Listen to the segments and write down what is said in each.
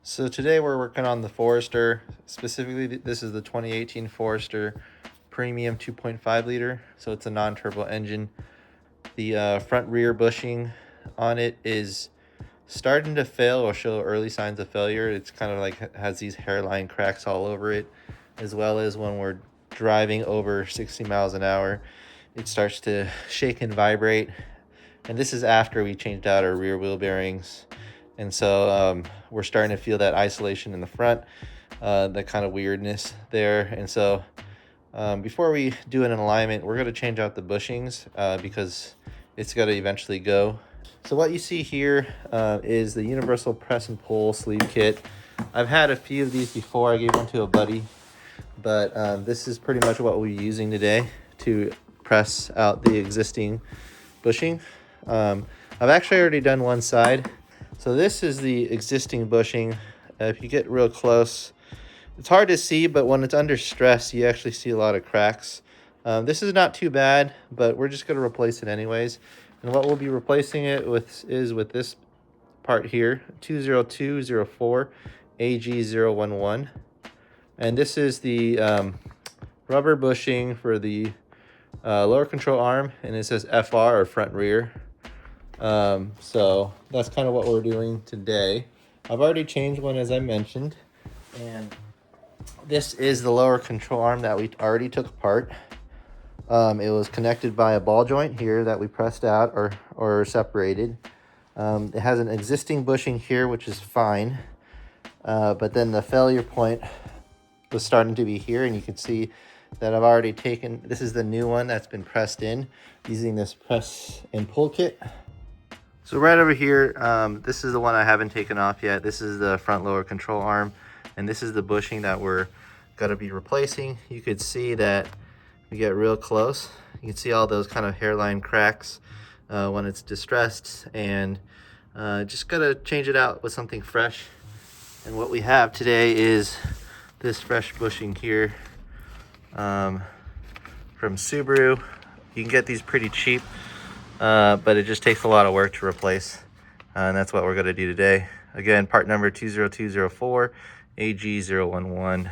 So today we're working on the Forester. Specifically, this is the 2018 Forester Premium 2.5 liter. So it's a non-turbo engine. The front rear bushing on it is starting to fail or show early signs of failure. It's kind of like has these hairline cracks all over it, as well as when we're driving over 60 miles an hour, it starts to shake and vibrate. And this is after we changed out our rear wheel bearings. And so we're starting to feel that isolation in the front, that kind of weirdness there. And so before we do an alignment, we're going to change out the bushings because it's got to eventually go. So what you see here is the universal press and pull sleeve kit. I've had a few of these before. I gave one to a buddy, but this is pretty much what we're using today to press out the existing bushing. I've actually already done one side. So this is the existing bushing. If you get real close, it's hard to see, but when it's under stress, you actually see a lot of cracks. This is not too bad, but we're just going to replace it anyways. And what we'll be replacing it with is with this part here, 20204 AG011. And this is the rubber bushing for the lower control arm, and it says FR or front rear. So that's kind of what we're doing today. I've already changed one, as I mentioned, and this is the lower control arm that we already took apart. It was connected by a ball joint here that we pressed out or separated. It has an existing bushing here, which is fine, but then the failure point was starting to be here, and you can see that I've already taken, this is the new one that's been pressed in using this press and pull kit. So right over here, this is the one I haven't taken off yet. This is the front lower control arm, and this is the bushing that we're going to be replacing. You could see that we get real close. You can see all those kind of hairline cracks when it's distressed, and just got to change it out with something fresh. And what we have today is this fresh bushing here from Subaru. You can get these pretty cheap. But it just takes a lot of work to replace, and that's what we're going to do today. Again, part number 20204 AG011,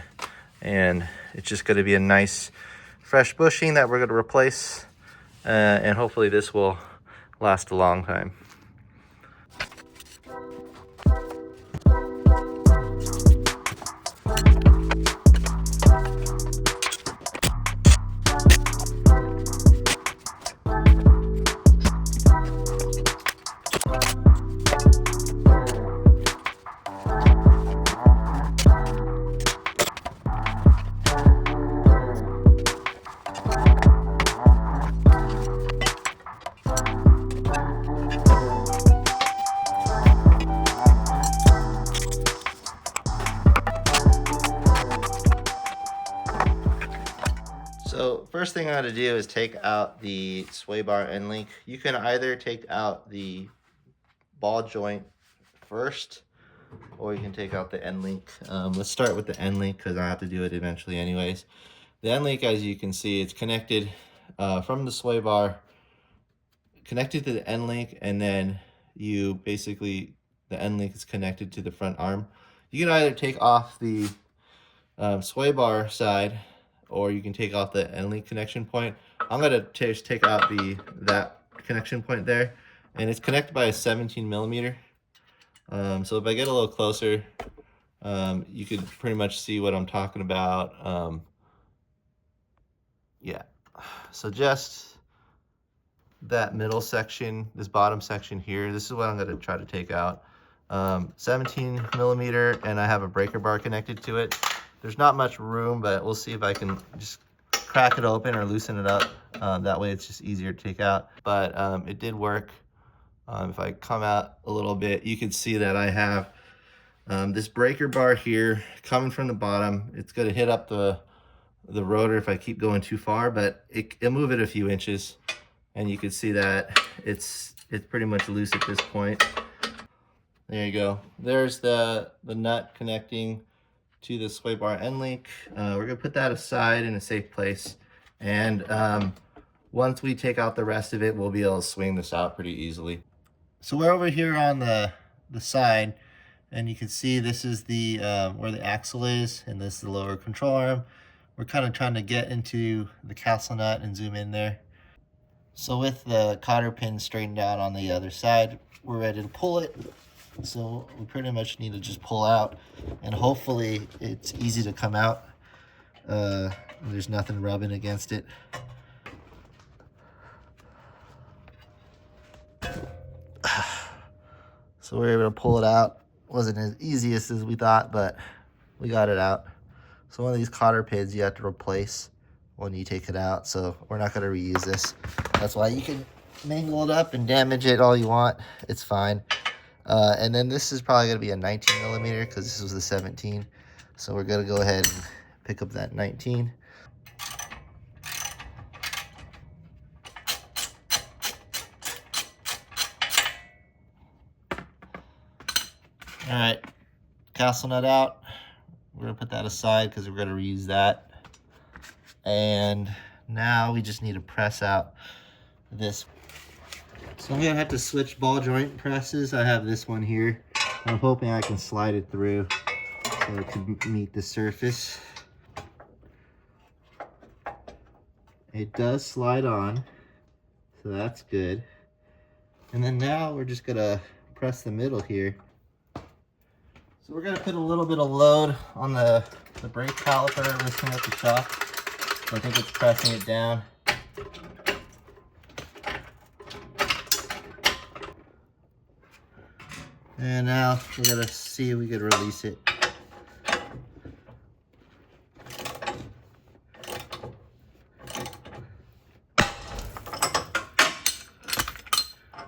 and it's just going to be a nice fresh bushing that we're going to replace, and hopefully this will last a long time. So first thing I got to do is take out the sway bar end link. You can either take out the ball joint first, or you can take out the end link. Let's start with the end link because I have to do it eventually anyways. The end link, as you can see, it's connected from the sway bar, connected to the end link, and then you basically, the end link is connected to the front arm. You can either take off the sway bar side, or you can take off the end link connection point. I'm gonna just take out that connection point there, and it's connected by a 17 millimeter. So if I get a little closer, you could pretty much see what I'm talking about. Yeah, so just that middle section, this bottom section here, this is what I'm gonna try to take out. 17 millimeter, and I have a breaker bar connected to it. There's not much room, but we'll see if I can just crack it open or loosen it up. That way it's just easier to take out. But it did work. If I come out a little bit, you can see that I have this breaker bar here coming from the bottom. It's going to hit up the rotor if I keep going too far, but it'll move it a few inches. And you can see that it's pretty much loose at this point. There you go. There's the nut connecting to the sway bar end link. We're gonna put that aside in a safe place, and once we take out the rest of it, we'll be able to swing this out pretty easily. So we're over here on the side. And you can see this is the where the axle is, and this is the lower control arm. We're kind of trying to get into the castle nut and zoom in there. So with the cotter pin straightened out on the other side, we're ready to pull it. So we pretty much need to just pull out, and hopefully it's easy to come out. There's nothing rubbing against it. So we were able to pull it out. Wasn't as easiest as we thought, but we got it out. So one of these cotter pins you have to replace when you take it out. So we're not going to reuse this. That's why you can mangle it up and damage it all you want. It's fine. And then this is probably going to be a 19 millimeter because this was the 17. So we're going to go ahead and pick up that 19. All right, castle nut out. We're gonna put that aside because we're gonna reuse that. And now we just need to press out this. So I'm gonna have to switch ball joint presses. I have this one here. I'm hoping I can slide it through so it can meet the surface. It does slide on, so that's good. And then now we're just gonna press the middle here. So we're gonna put a little bit of load on the brake caliper, lifting up the shock. So I think it's pressing it down. And now we're gonna see if we can release it.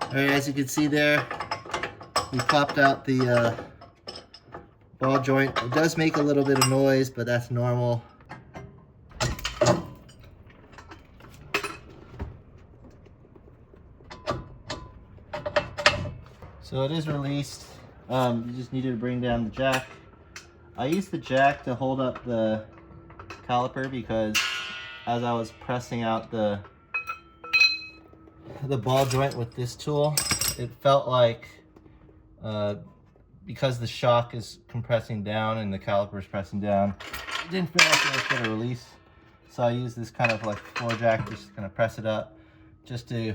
All right, as you can see there, we popped out the ball joint. It does make a little bit of noise, but that's normal. So it is released. You just needed to bring down the jack. I used the jack to hold up the caliper because as I was pressing out the ball joint with this tool, it felt like because the shock is compressing down and the caliper is pressing down, it didn't feel like it was going to release. So I used this kind of like floor jack, just kind of press it up just to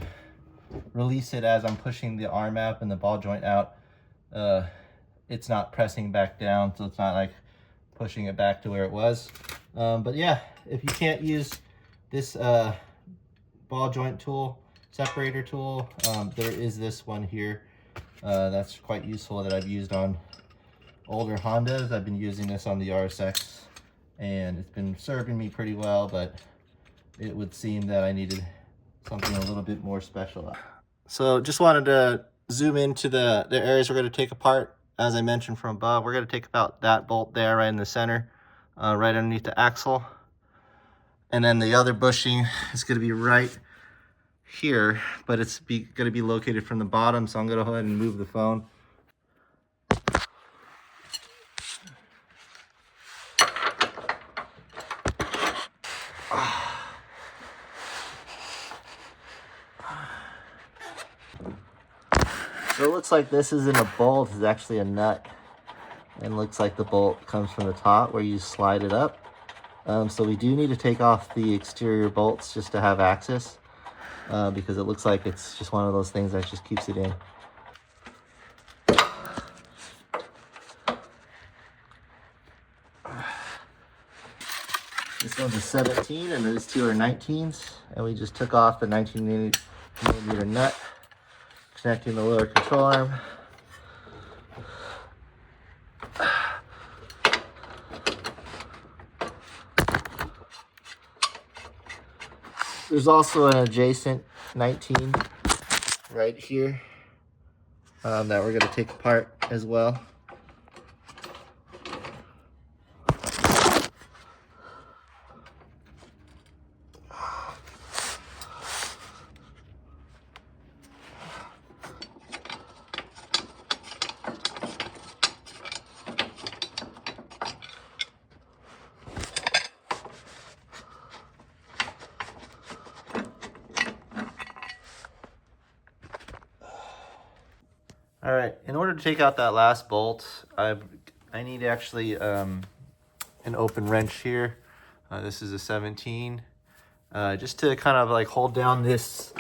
release it as I'm pushing the arm up and the ball joint out. It's not pressing back down, so it's not like pushing it back to where it was. But yeah, if you can't use this ball joint tool, separator tool, there is this one here. That's quite useful that I've used on older Hondas. I've been using this on the RSX and it's been serving me pretty well, but it would seem that I needed something a little bit more special. So just wanted to zoom into the areas we're going to take apart. As I mentioned from above, we're going to take about that bolt there right in the center, right underneath the axle. And then the other bushing is going to be right here, but it's going to be located from the bottom, so I'm going to go ahead and move the phone. So it looks like this isn't a bolt, it's actually a nut. And it looks like the bolt comes from the top where you slide it up. So we do need to take off the exterior bolts just to have access, because it looks like it's just one of those things that just keeps it in. This one's a 17 and these two are 19s. And we just took off the 19 millimeter nut, connecting the lower control arm. There's also an adjacent 19 right here that we're going to take apart as well. All right, in order to take out that last bolt, I need actually an open wrench here. This is a 17, just to kind of like hold down this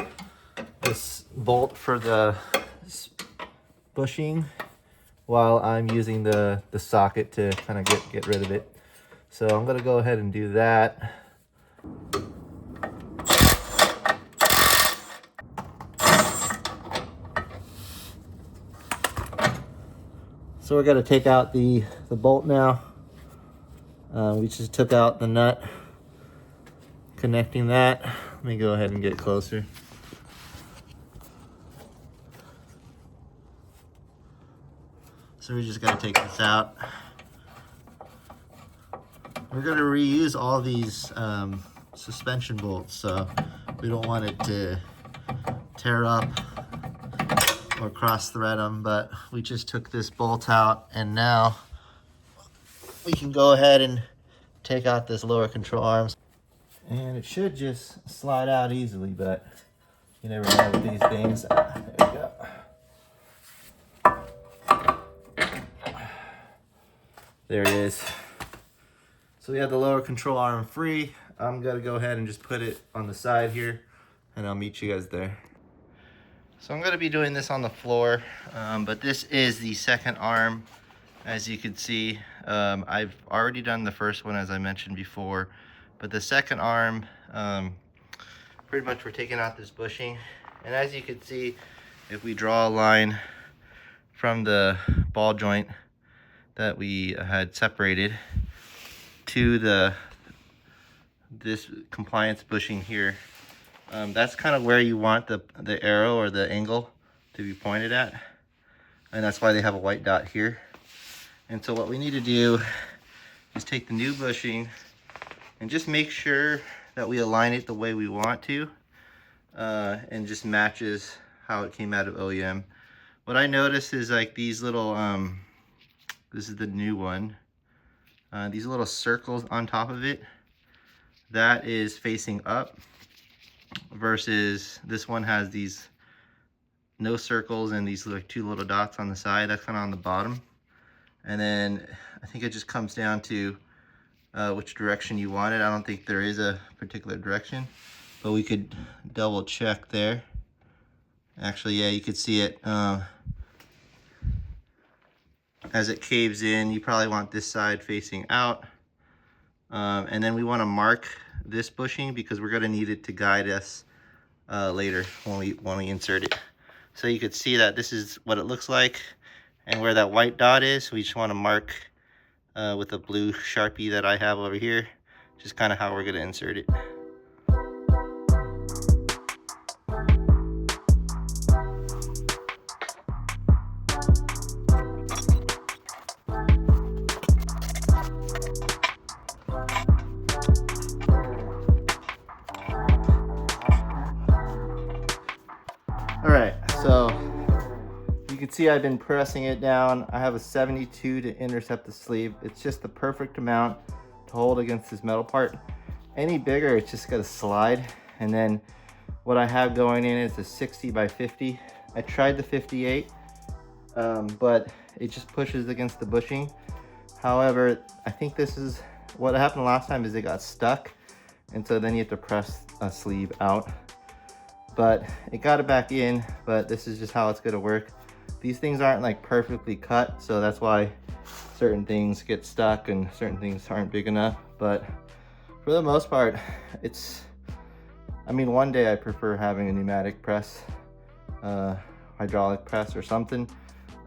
bolt for the bushing while I'm using the socket to kind of get rid of it. So I'm gonna go ahead and do that. So we're gonna take out the bolt now. We just took out the nut connecting that. Let me go ahead and get closer. So we just gotta take this out. We're gonna reuse all these suspension bolts, so we don't want it to tear up or cross thread them, but we just took this bolt out and now we can go ahead and take out this lower control arms. And it should just slide out easily, but you never know with these things. There we go. There it is. So we have the lower control arm free. I'm gonna go ahead and just put it on the side here and I'll meet you guys there. So I'm gonna be doing this on the floor, but this is the second arm. As you can see, I've already done the first one as I mentioned before, but the second arm, pretty much we're taking out this bushing. And as you can see, if we draw a line from the ball joint that we had separated to this compliance bushing here, that's kind of where you want the arrow or the angle to be pointed at, and that's why they have a white dot here. And so what we need to do is take the new bushing and just make sure that we align it the way we want to, and just matches how it came out of OEM. What I noticed is like these little, this is the new one, these little circles on top of it, that is facing up, versus this one has these no circles and these like two little dots on the side. That's kind of on the bottom. And then I think it just comes down to which direction you want it. I don't think there is a particular direction, but we could double check there. Actually, yeah, you could see it as it caves in. You probably want this side facing out. And then we want to mark this bushing because we're going to need it to guide us later when we insert it. So you could see that this is what it looks like, and where that white dot is, we just want to mark with a blue Sharpie that I have over here, just kind of how we're going to insert it. All right, so you can see I've been pressing it down. I have a 72 to intercept the sleeve. It's just the perfect amount to hold against this metal part. Any bigger, it's just gonna slide. And then what I have going in is a 60 by 50. I tried the 58, but it just pushes against the bushing. However, I think this is what happened last time, is it got stuck. And so then you have to press a sleeve out. But it got it back in, but this is just how it's gonna work. These things aren't like perfectly cut, so that's why certain things get stuck and certain things aren't big enough. But for the most part, I mean, one day I prefer having a pneumatic press, hydraulic press or something.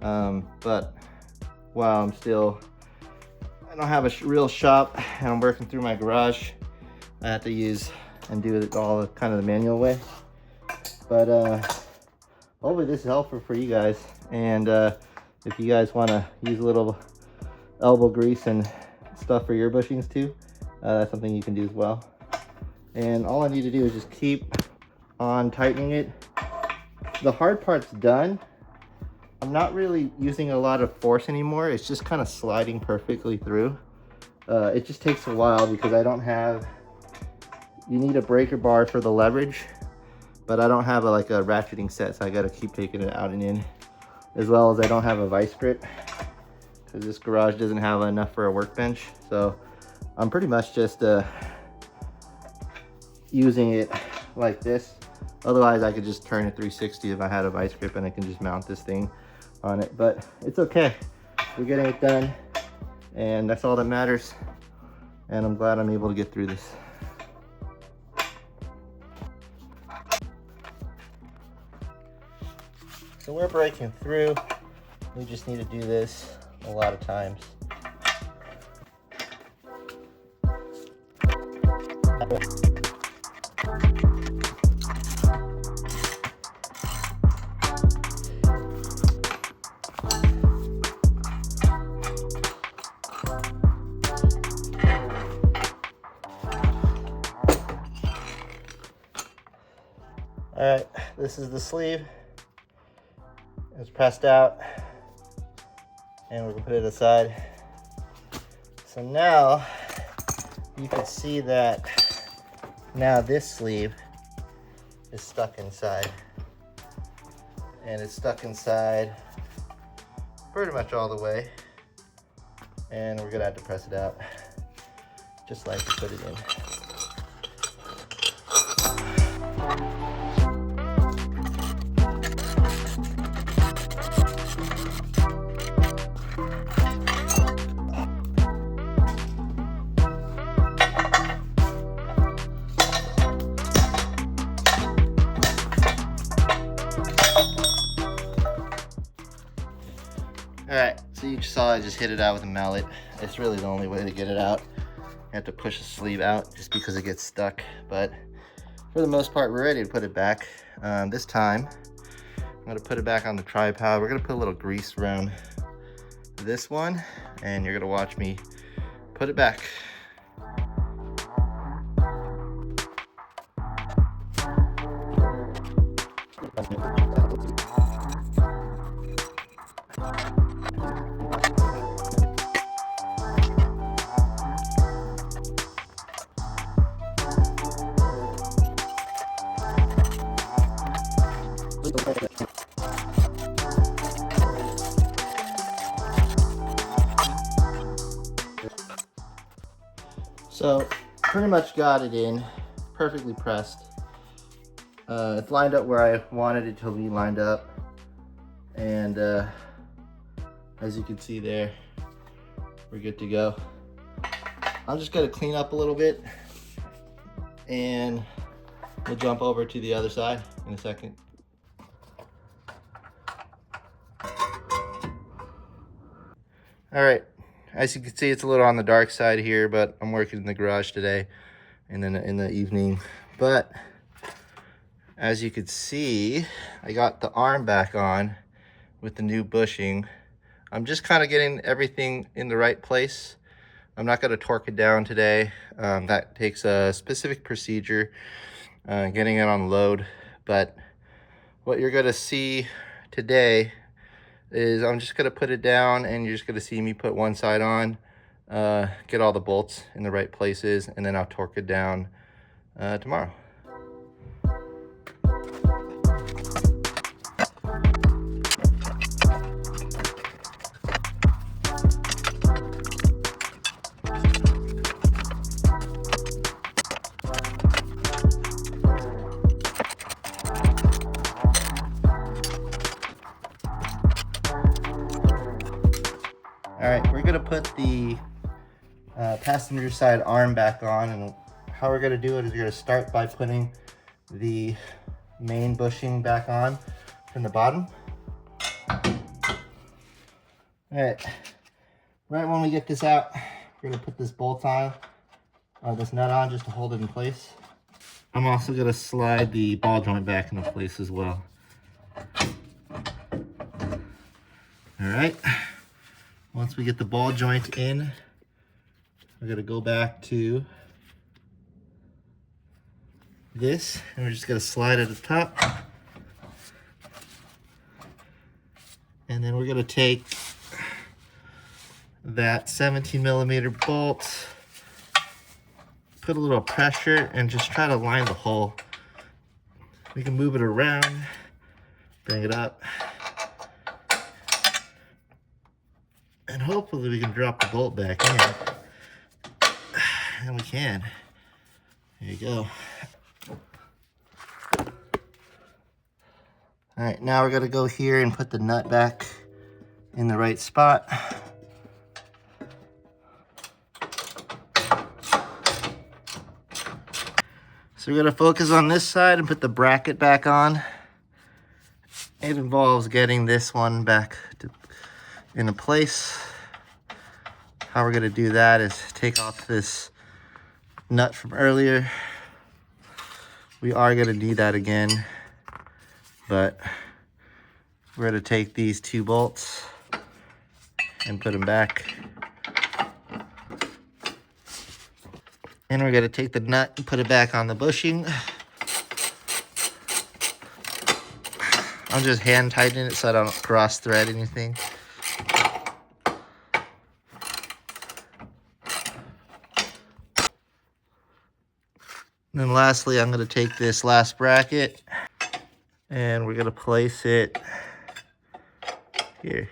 But while I don't have a real shop and I'm working through my garage, I have to use and do it all kind of the manual way. But hopefully this is helpful for you guys. And if you guys want to use a little elbow grease and stuff for your bushings too, that's something you can do as well. And all I need to do is just keep on tightening it. The hard part's done. I'm not really using a lot of force anymore. It's just kind of sliding perfectly through. It just takes a while because I don't have, you need a breaker bar for the leverage, but I don't have like a ratcheting set, so I got to keep taking it out and in. as well as I don't have a vice grip because this garage doesn't have enough for a workbench. So I'm pretty much just using it like this. Otherwise I could just turn it 360 if I had a vice grip, and I can just mount this thing on it. But it's okay, we're getting it done, and that's all that matters. And I'm glad I'm able to get through this. So we're breaking through. We just need to do this a lot of times. All right, this is the sleeve. It's pressed out, and we're gonna put it aside. So now you can see that now this sleeve is stuck inside, and it's stuck inside pretty much all the way, and we're gonna have to press it out just like we put it in. All right, so you saw I just hit it out with a mallet. It's really the only way to get it out. You have to push the sleeve out just because it gets stuck. But for the most part, we're ready to put it back. This time, I'm gonna put it back on the tripod. We're gonna put a little grease around this one, and you're gonna watch me put it back. So pretty much got it in, perfectly pressed. It's lined up where I wanted it to be lined up. And as you can see there, we're good to go. I'm just gonna clean up a little bit, and we'll jump over to the other side in a second. All right, as you can see, it's a little on the dark side here, but I'm working in the garage today and then in the evening. But as you can see, I got the arm back on with the new bushing. I'm just kind of getting everything in the right place. I'm not going to torque it down today. That takes a specific procedure, getting it on load. But what you're going to see today is I'm just going to put it down, and you're just going to see me put one side on, get all the bolts in the right places, and then I'll torque it down tomorrow. All right, we're gonna put the passenger side arm back on, and how we're gonna do it is we're gonna start by putting the main bushing back on from the bottom. All right, right when we get this out, we're gonna put this bolt on, or this nut on, just to hold it in place. I'm also gonna slide the ball joint back into place as well. All right. Once we get the ball joint in, we're gonna go back to this, and we're just gonna slide at the top. And then we're gonna take that 17 millimeter bolt, put a little pressure, and just try to line the hole. We can move it around, bring it up, And hopefully we can drop the bolt back in. And we can. There you go. All right, now we're gonna go here and put the nut back in the right spot. So we're gonna focus on this side and put the bracket back on. It involves getting this one back into place. How we're gonna do that is take off this nut from earlier. We are gonna need that again, but we're gonna take these 2 bolts and put them back. And we're gonna take the nut and put it back on the bushing. I'm just hand tightening it so I don't cross thread anything. And then lastly, I'm gonna take this last bracket and we're gonna place it here.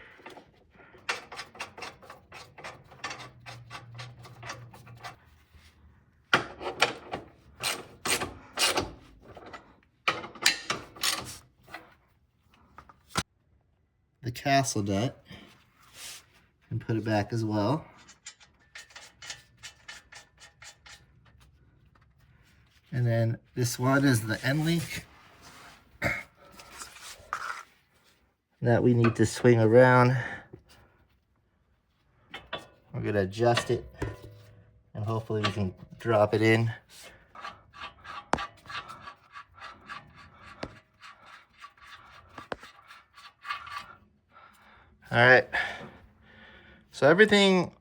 The castle nut and put it back as well. And then this one is the end link that we need to swing around. We're gonna adjust it and hopefully we can drop it in. All right, so everything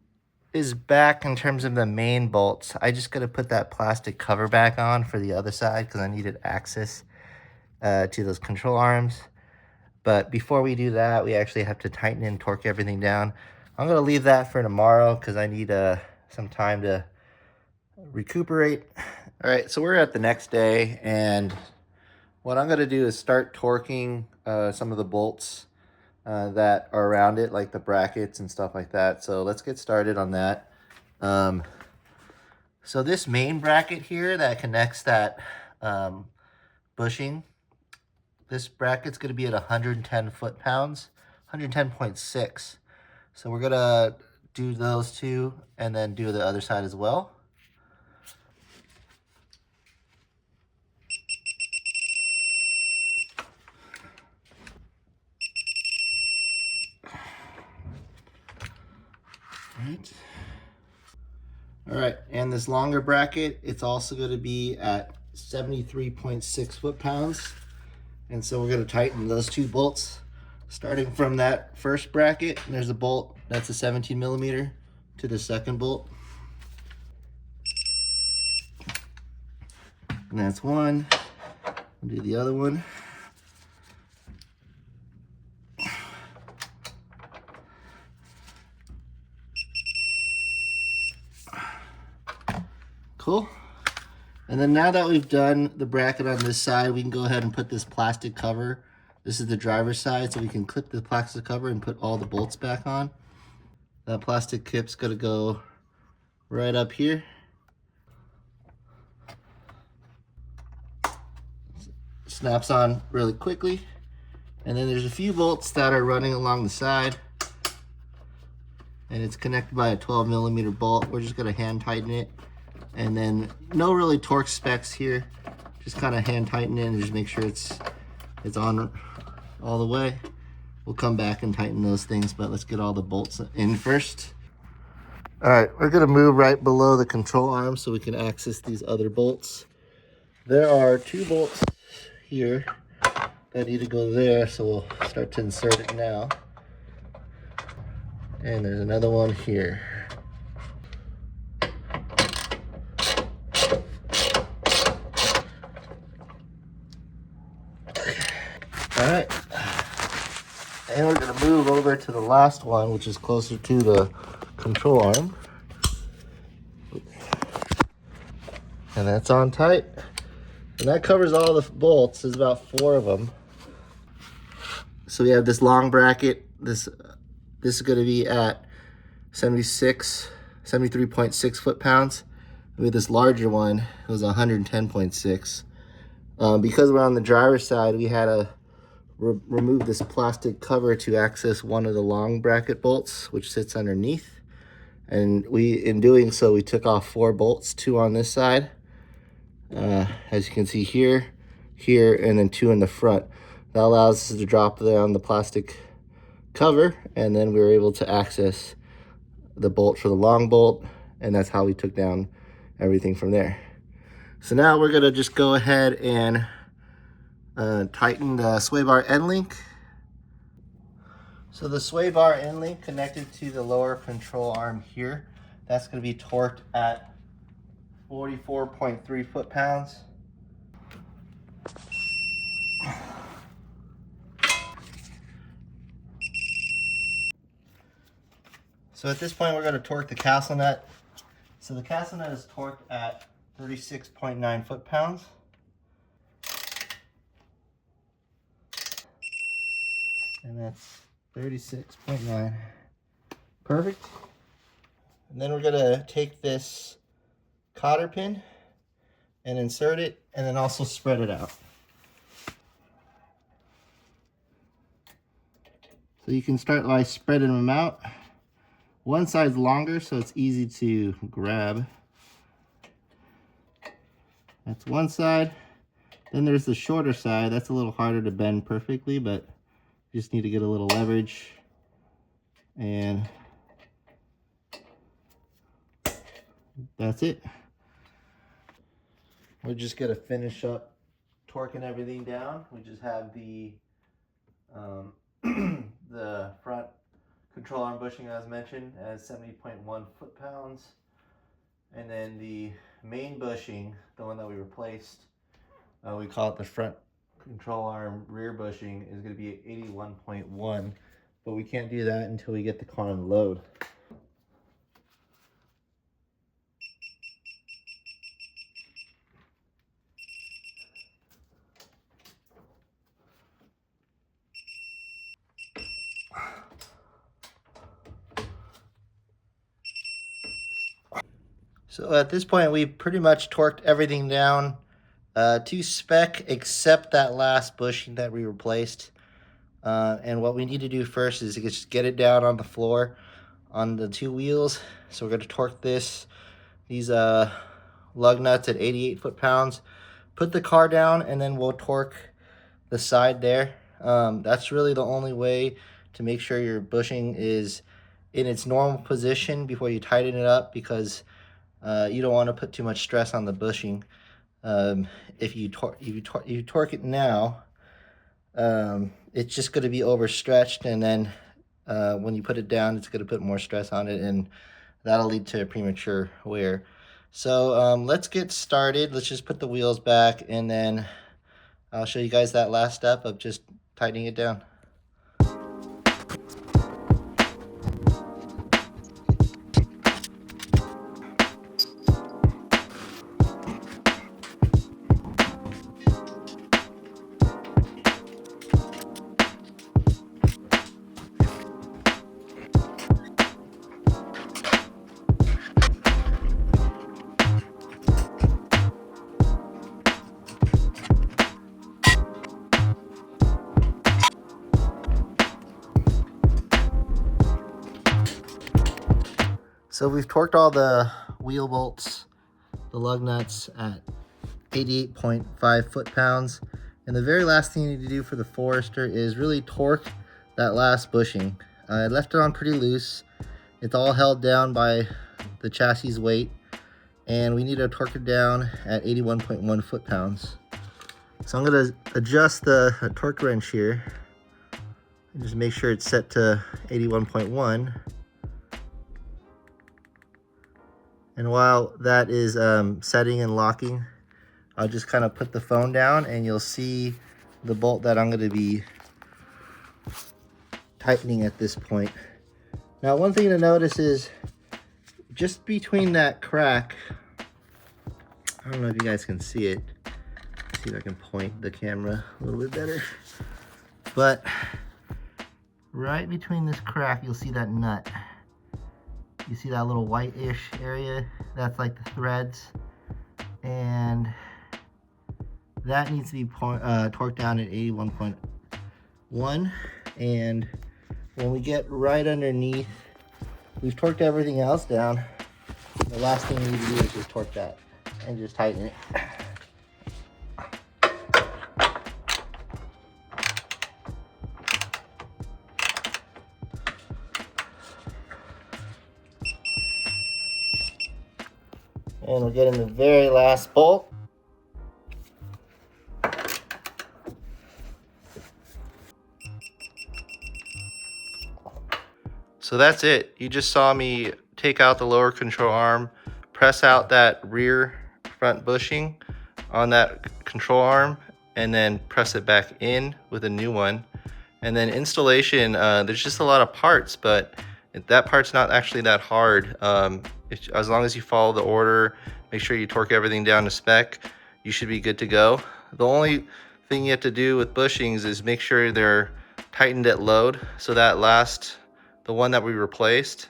is back in terms of the main bolts. I just gotta put that plastic cover back on for the other side because I needed access to those control arms. But before we do that, we actually have to tighten and torque everything down. I'm gonna leave that for tomorrow because I need some time to recuperate. All right, so we're at the next day, and what I'm gonna do is start torquing some of the bolts that are around it, like the brackets and stuff like that. So let's get started on that. So this main bracket here that connects that bushing, this bracket's going to be at 110 foot-pounds, 110.6. So we're going to do those 2 and then do the other side as well. All right, and this longer bracket, it's also going to be at 73.6 foot-pounds. And so we're going to tighten those 2 bolts, starting from that first bracket. And there's a bolt that's a 17 millimeter to the second bolt. And that's one. We'll do the other one. Cool. And then now that we've done the bracket on this side, we can go ahead and put this plastic cover. This is the driver's side, so we can clip the plastic cover and put all the bolts back on. That plastic clip's gonna go right up here. Snaps on really quickly. And then there's a few bolts that are running along the side. And it's connected by a 12 millimeter bolt. We're just gonna hand tighten it. And then no really torque specs here. Just kind of hand tighten it and just make sure it's on all the way. We'll come back and tighten those things, but let's get all the bolts in first. All right, we're gonna move right below the control arm so we can access these other bolts. There are 2 bolts here that need to go there, so we'll start to insert it now. And there's another one here. All right, and we're gonna move over to the last one, which is closer to the control arm. And that's on tight. And that covers all the bolts. There's about 4 of them. So we have this long bracket. This is gonna be at 73.6 foot-pounds. With this larger one, it was 110.6. Because we're on the driver's side, we had to remove this plastic cover to access one of the long bracket bolts, which sits underneath. And in doing so, we took off 4 bolts, 2 on this side, as you can see here, and then 2 in the front. That allows us to drop down the plastic cover, and then we were able to access the bolt for the long bolt, and that's how we took down everything from there. So now we're gonna just go ahead and tighten the sway bar end link. So the sway bar end link connected to the lower control arm here, that's gonna be torqued at 44.3 foot-pounds. So at this point, we're going to torque the castle nut. So the castle nut is torqued at 36.9 foot-pounds. And that's 36.9. Perfect. And then we're going to take this cotter pin and insert it, and then also spread it out. So you can start by spreading them out. One side's longer, so it's easy to grab. That's one side. Then there's the shorter side. That's a little harder to bend perfectly, but you just need to get a little leverage. And that's it. We're just gonna finish up torquing everything down. We just have the the front control arm bushing, as mentioned, as 70.1 foot-pounds, and then the main bushing, the one that we replaced, we call it the front control arm rear bushing, is going to be at 81.1, but we can't do that until we get the car on load. So at this point, we pretty much torqued everything down to spec, except that last bushing that we replaced. And what we need to do first is just get it down on the floor on the 2 wheels. So we're going to torque these lug nuts at 88 foot-pounds. Put the car down, and then we'll torque the side there. That's really the only way to make sure your bushing is in its normal position before you tighten it up, because you don't want to put too much stress on the bushing. If you torque it now, it's just going to be overstretched, and then when you put it down, it's going to put more stress on it, and that'll lead to premature wear. So let's get started. Let's just put the wheels back, and then I'll show you guys that last step of just tightening it down. So we've torqued all the wheel bolts, the lug nuts, at 88.5 foot-pounds. And the very last thing you need to do for the Forester is really torque that last bushing. I left it on pretty loose. It's all held down by the chassis weight, and we need to torque it down at 81.1 foot-pounds. So I'm going to adjust the torque wrench here and just make sure it's set to 81.1. And while that is setting and locking, I'll just kind of put the phone down, and you'll see the bolt that I'm going to be tightening at this point. Now, one thing to notice is just between that crack, I don't know if you guys can see it. Let's see if I can point the camera a little bit better. But right between this crack, you'll see that nut. You see that little white-ish area? That's like the threads. And that needs to be torqued down at 81.1. And when we get right underneath, we've torqued everything else down. The last thing we need to do is just torque that and just tighten it. And we'll get in the very last bolt. So that's it. You just saw me take out the lower control arm, press out that rear front bushing on that control arm, and then press it back in with a new one. And then installation, there's just a lot of parts, but that part's not actually that hard. As long as you follow the order, make sure you torque everything down to spec, you should be good to go. The only thing you have to do with bushings is make sure they're tightened at load. So that the one that we replaced,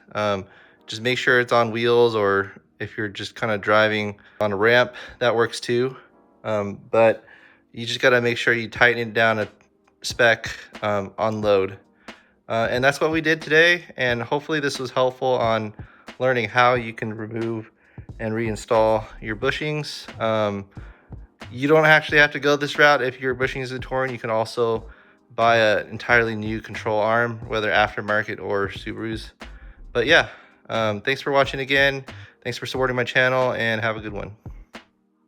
just make sure it's on wheels, or if you're just kind of driving on a ramp, that works too. But you just gotta make sure you tighten it down a spec on load. And that's what we did today, and hopefully this was helpful on learning how you can remove and reinstall your bushings. You don't actually have to go this route if your bushings are torn. You can also buy an entirely new control arm, whether aftermarket or Subarus. But yeah, thanks for watching again. Thanks for supporting my channel, and have a good one.